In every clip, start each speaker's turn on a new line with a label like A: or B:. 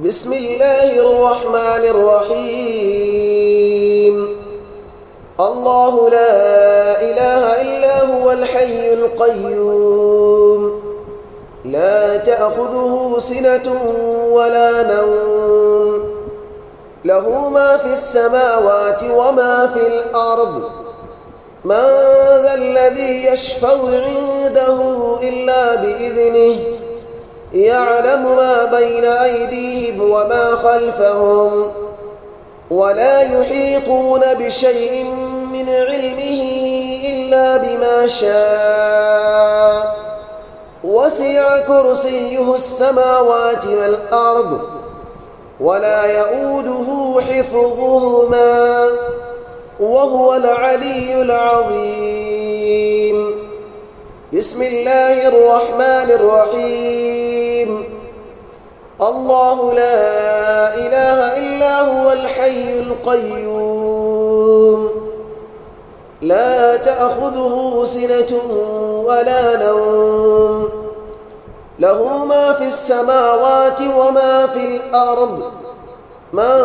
A: بسم الله الرحمن الرحيم. الله لا إله إلا هو الحي القيوم، لا تأخذه سنة ولا نوم، له ما في السماوات وما في الأرض. من ذا الذي يشفع عنده إلا بإذنه، يعلم ما بين أيديهم وما خلفهم، ولا يحيطون بشيء من علمه إلا بما شاء. وسع كرسيه السماوات والأرض، ولا يؤوده حفظهما، وهو العلي العظيم. بسم الله الرحمن الرحيم. الله لا إله إلا هو الحي القيوم، لا تأخذه سنة ولا نوم، له ما في السماوات وما في الأرض. من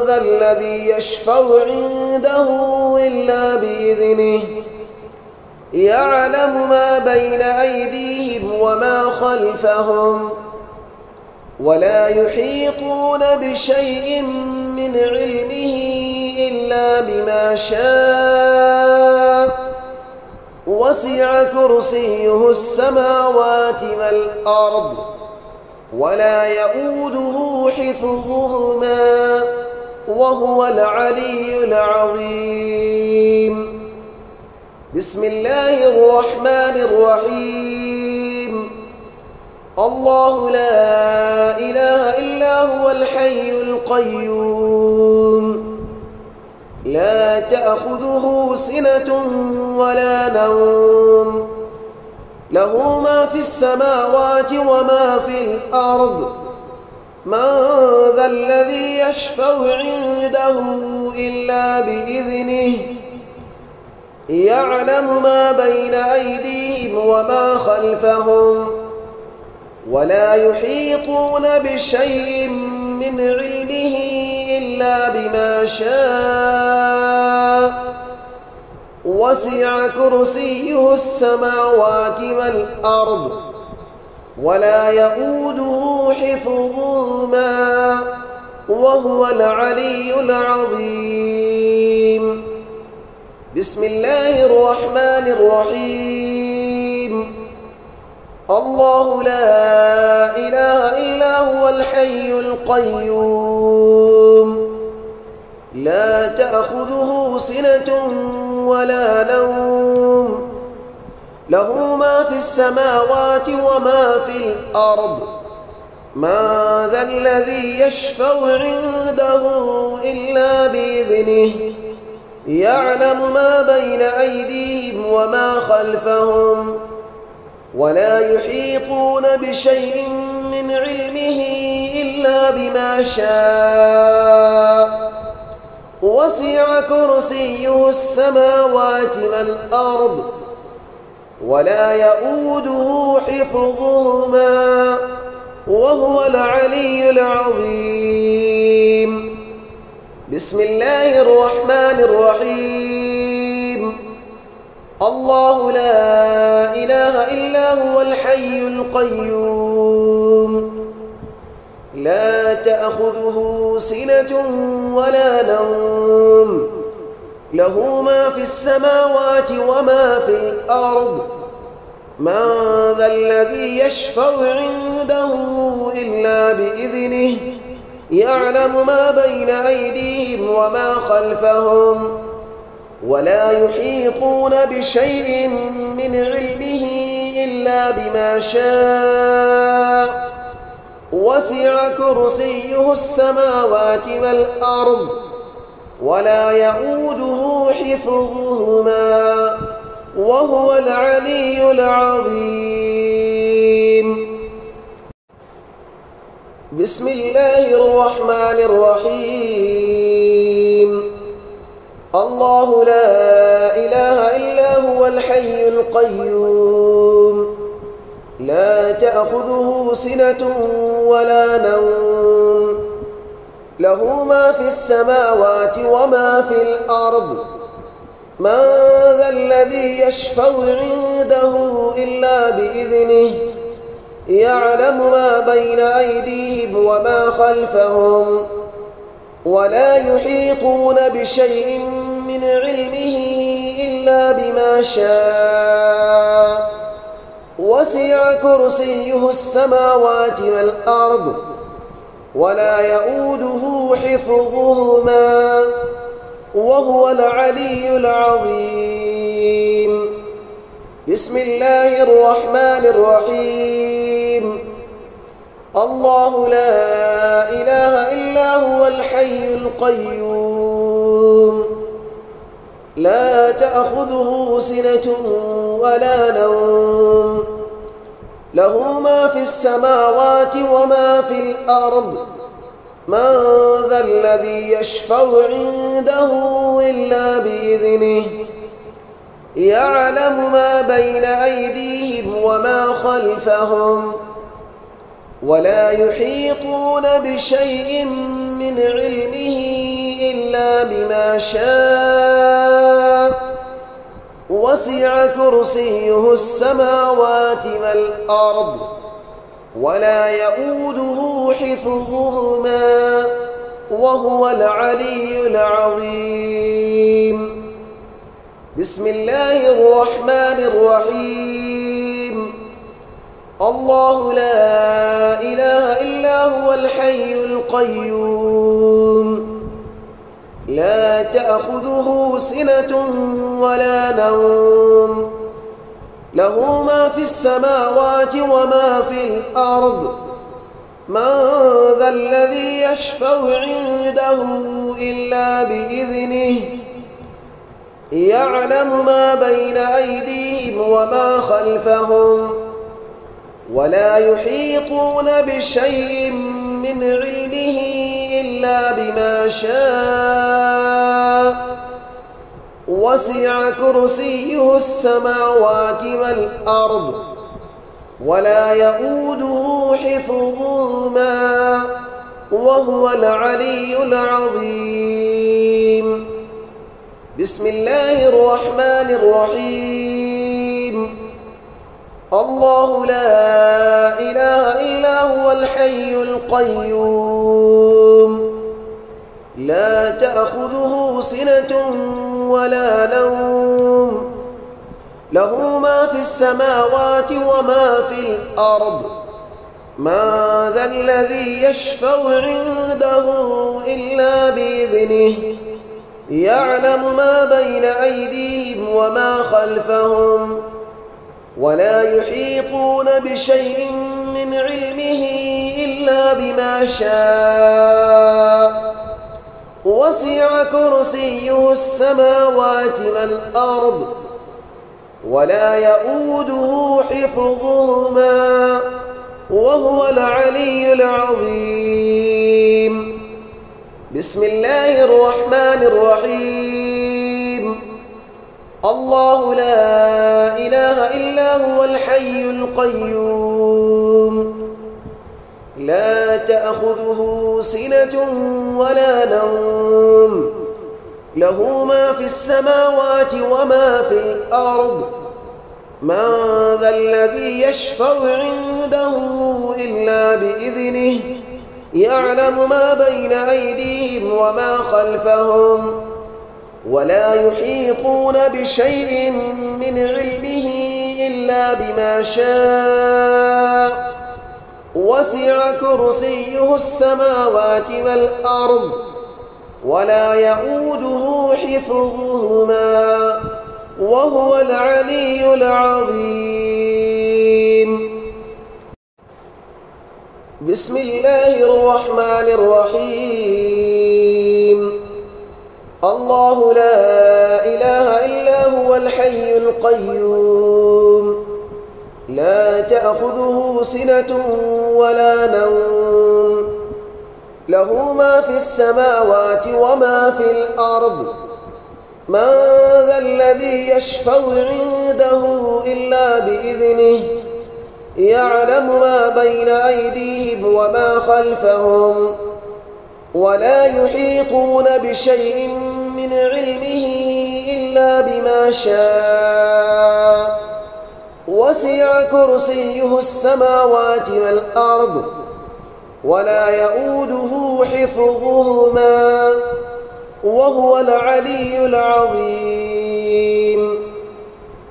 A: ذا الذي يشفع عنده إلا بإذنه، يعلم ما بين أيديهم وما خلفهم، ولا يحيطون بشيء من علمه إلا بما شاء. وسع كرسيه السماوات والأرض، ولا يؤوده حفظهما، وهو العلي العظيم. بسم الله الرحمن الرحيم. الله لا إله إلا هو الحي القيوم، لا تأخذه سنة ولا نوم، له ما في السماوات وما في الأرض. من ذا الذي يشفع عنده إلا بإذنه، يعلم ما بين أيديهم وما خلفهم، ولا يحيطون بشيء من علمه إلا بما شاء. وسع كرسيه السماوات والأرض، ولا يؤوده حفظهما، وهو العلي العظيم. بسم الله الرحمن الرحيم. الله لا إله إلا هو الحي القيوم، لا تأخذه سنة ولا نوم، له ما في السماوات وما في الأرض. من ذا الذي يشفع عنده إلا بإذنه، يعلم ما بين أيديهم وما خلفهم، ولا يحيطون بشيء من علمه إلا بما شاء. وسع كرسيه السماوات والأرض، ولا يؤوده حفظهما، وهو العلي العظيم. بسم الله الرحمن الرحيم. الله لا إله إلا هو الحي القيوم، لا تأخذه سنة ولا نوم، له ما في السماوات وما في الأرض. من ذا الذي يشفع عنده إلا بإذنه، يعلم ما بين أيديهم وما خلفهم، ولا يحيطون بشيء من علمه إلا بما شاء. وسع كرسيه السماوات والأرض، ولا يؤوده حفظهما، وهو العلي العظيم. بسم الله الرحمن الرحيم. الله لا إله إلا هو الحي القيوم، لا تأخذه سنة ولا نوم له ما في السماوات وما في الأرض من ذا الذي يشفع عنده إلا بإذنه يعلم ما بين أيديهم وما خلفهم ولا يحيطون بشيء من علمه إلا بما شاء وسع كرسيه السماوات والأرض ولا يؤوده حفظهما وهو العلي العظيم. بسم الله الرحمن الرحيم. الله لا إله إلا هو الحي القيوم لا تأخذه سنة ولا نوم له ما في السماوات وما في الأرض من ذا الذي يشفع عنده إلا بإذنه يعلم ما بين أيديهم وما خلفهم ولا يحيطون بشيء من علمه إلا بما شاء وسع كرسيه السماوات والأرض ولا يؤوده حفظهما وهو العلي العظيم. بسم الله الرحمن الرحيم. الله لا إله إلا هو الحي القيوم لا تأخذه سنة ولا نوم له ما في السماوات وما في الأرض من ذا الذي يشفع عنده إلا بإذنه يعلم ما بين أيديهم وما خلفهم ولا يحيطون بشيء من علمه إلا بما شاء وسع كرسيه السماوات والأرض ولا يؤوده حفظهما وهو العلي العظيم. بسم الله الرحمن الرحيم. الله لا إله إلا هو الحي القيوم لا تأخذه سنة ولا نوم له ما في السماوات وما في الأرض من ذا الذي يشفع عنده إلا بإذنه يعلم ما بين أيديهم وما خلفهم ولا يحيطون بشيء من علمه إلا بما شاء وسع كرسيه السماوات والأرض ولا يؤوده حفظهما وهو العلي العظيم. بسم الله الرحمن الرحيم. الله لا إله إلا هو الحي القيوم لا تأخذه سنة ولا نوم له ما في السماوات وما في الأرض من ذا الذي يشفع عنده إلا بإذنه يعلم ما بين أيديهم وما خلفهم ولا يحيطون بشيء من علمه إلا بما شاء وسع كرسيه السماوات والأرض ولا يؤوده حفظهما وهو العلي العظيم. بسم الله الرحمن الرحيم. الله لا إله إلا هو الحي القيوم لا تأخذه سنة ولا نوم له ما في السماوات وما في الأرض من ذا الذي يشفع عنده إلا بإذنه يعلم ما بين أيديهم وما خلفهم ولا يحيطون بشيء من علمه إلا بما شاء وسع كرسيه السماوات والأرض ولا يؤوده حفظهما وهو العلي العظيم.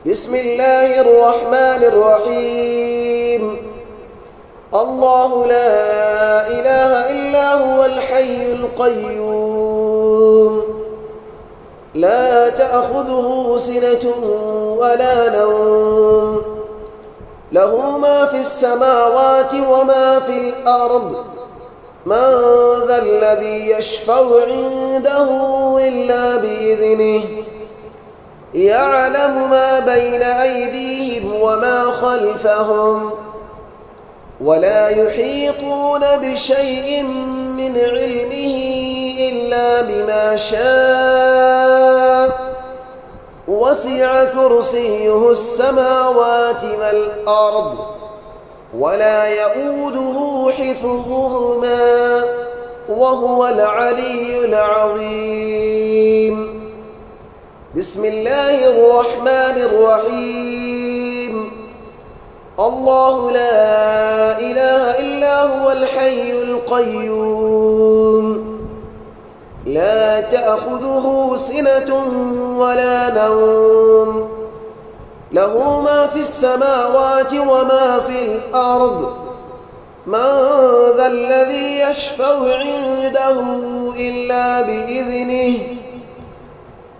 A: بسم الله الرحمن الرحيم. الله لا إله إلا هو الحي القيوم لا تأخذه سنة ولا نوم له ما في السماوات وما في الأرض من ذا الذي يشفع عنده إلا بإذنه يعلم ما بين أيديهم وما خلفهم ولا يحيطون بشيء من علمه إلا بما شاء وسع كرسيه السماوات والأرض ولا يؤوده حفظهما وهو العلي العظيم. بسم الله الرحمن الرحيم. الله لا إله إلا هو الحي القيوم لا تأخذه سنة ولا نوم له ما في السماوات وما في الأرض من ذا الذي يشفع عنده إلا بإذنه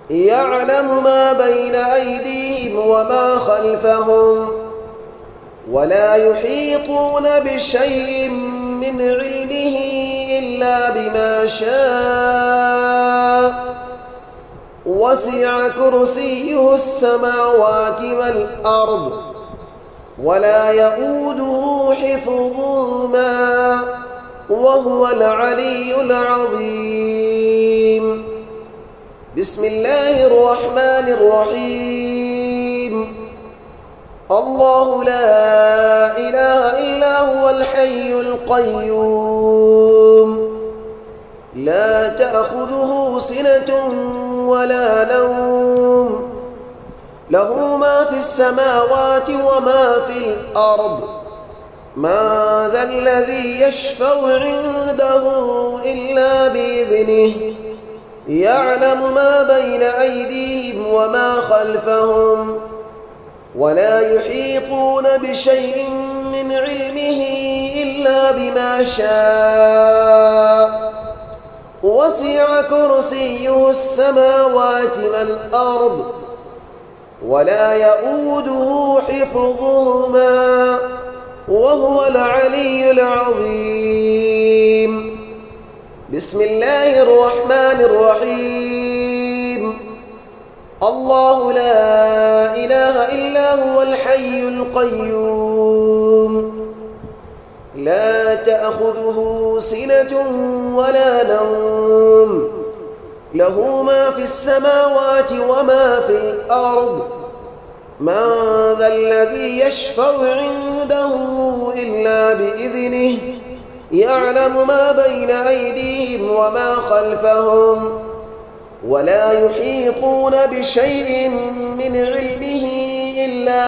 A: يعلم ما بين أيديهم وما خلفهم ولا يحيطون بشيء من علمه إلا بما شاء وسع كرسيه السماوات والأرض ولا يؤوده حفظهما وهو العلي العظيم. بسم الله الرحمن الرحيم. الله لا إله إلا هو الحي القيوم لا تأخذه سنة ولا نوم له ما في السماوات وما في الأرض من ذا الذي يشفع عنده إلا بإذنه يعلم ما بين أيديهم وما خلفهم ولا يحيطون بشيء من علمه إلا بما شاء وسع كرسيه السماوات والأرض ولا يؤوده حفظهما وهو العلي العظيم. بسم الله الرحمن الرحيم. الله لا إله إلا هو الحي القيوم لا تأخذه سنة ولا نوم له ما في السماوات وما في الأرض من ذا الذي يشفع عنده إلا بإذنه يعلم ما بين أيديهم وما خلفهم ولا يحيطون بشيء من علمه إلا